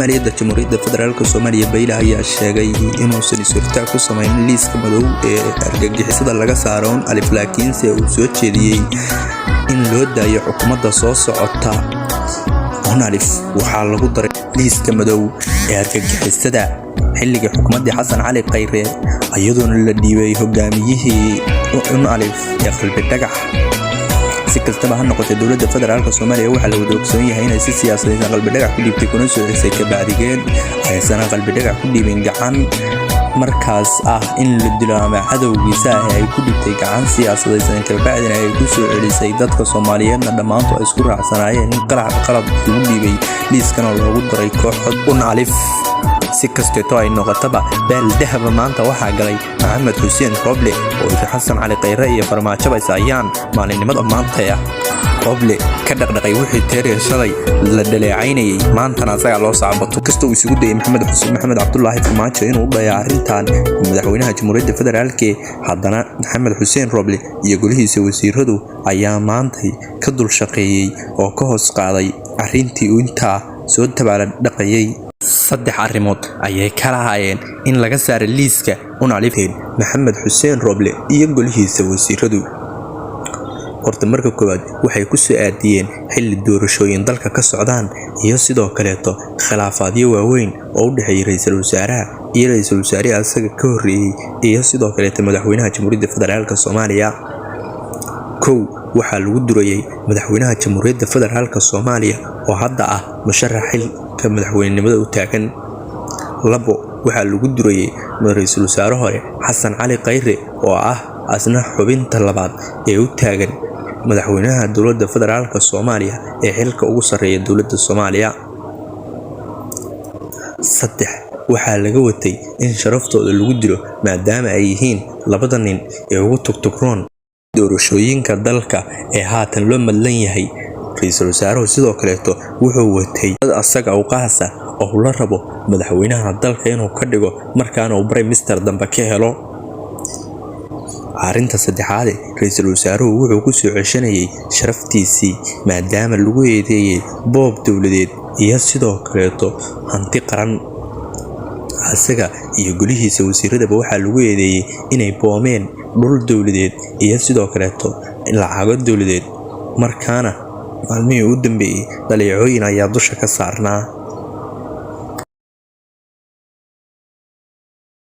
maaliyadda Jamhuuriyadda Federaalka Soomaaliya Bayle ayaa sheegay inuusan is-hortaag ku samaynin liiska madow ee argagixisada laga saaro alif laakiinse uu soo jeediyey in loo daayo xukuumadda soo socota. alif waxaa lagu daray liiska madow ee argagixisada xilliga xukuumadda Xasan Cali Khayre ayadoona la dhiibay hogaamiyihii alif ee qalbi dhagax. si kastaba ha noqotee dowladda federaalka Soomaaliya waxa la wada ogsoon yahay inay si siyaasadeed qalbi dhagax ku dhiibtay kuna soo celisay ka bacdigeed aysan qalbi dhagax ku dhiibin gacan markaas in la dilo ama cadowgiisa ay ku dhigtay gacan siyaasadeed ka bacdina ay ku soo celisay dadka Soomaaliyeedna dhamaantood ay isku raacsanaayeen in qalab lagu dhiibay liiskana loogu daray kooxda alif. si kasteeto ay noqotaba beel dahab maanta waxaa galay Maxamed Xuseen Roble oo Xasan Cali Khayre iyo farmaajo ay saayaan maalinimada maanta Roble ka dhaqdhaqay wixii taariikhday la dhaleecaynayay maantana asaga loo saabato kasta uu isugu dayay Maxamed Cabdullaahi Farmaajo inuu u dhayo arrintan madaxweynaha Jamhuuriyadda Federaalka haddana Maxamed Xuseen Roble iyo golihiisa wasiiradu ayaa maanta ka dul shaqeeyay oo ka hoos qaaday arrintii uu inta soo tabaala dhaqayay. saddex arrimood ayay kala hayeen in laga saaro liiska alifeen Maxamed Xuseen Roble iyo golihiisa wasiiradu. horta marka koowaad waxay ku soo aadiyeen xilli doorashooyin dalka ka socdaan iyo sidoo kale khilaafaadyo waaweyn oo u dhaxeeyay ra'iisul wasaaraha iyo ra'iisul wasaaraha asaga ka horreeyay iyo sidoo kale madaxweynaha Jamhuuriyadda Federaalka Soomaaliya. waxaa lagu durayay madaxweynaha Jamhuuriyadda Federaalka Soomaaliya oo hadda musharax xilka madaxweynenimada u taagan. waxaa lagu durayay ra'iisul wasaaraha hore Xasan Cali Khayre oo asna xubinta labaad ee u taagan madaxweynaha dowladda federaalka Soomaaliya ee xilka ugu sareeya dowladda Soomaaliya. waxaa laga watay in sharaftooda lagu dilo maadaama ay yihiin labada nin ee ugu tugtugroon doorashooyinka dalka ee haatan loo madlan yahay. ra'iisul wasaaruhu sidoo kale wuxuu watay asaga u qaasa oo la rabo madaxweynaha dalka inuu ka dhigo markaana uu prime minister dambe ka helo. arrinta saddexaad ra'iisul wasaaruhu wuxuu ku soo ceshanayay sharaftiisii maadaama lagu eedeeyay boob dawladeed iyo sidoo kale hanti qaran. asaga iyo golihiisa wasiiradaba waxaa lagu eedeeyay inay boomeen dhul dawladeed iyo sidoo kale lacago dawladeed markaana maalmihii u dambeeyay dhaleecooyin ayaa dusha ka saarnaa.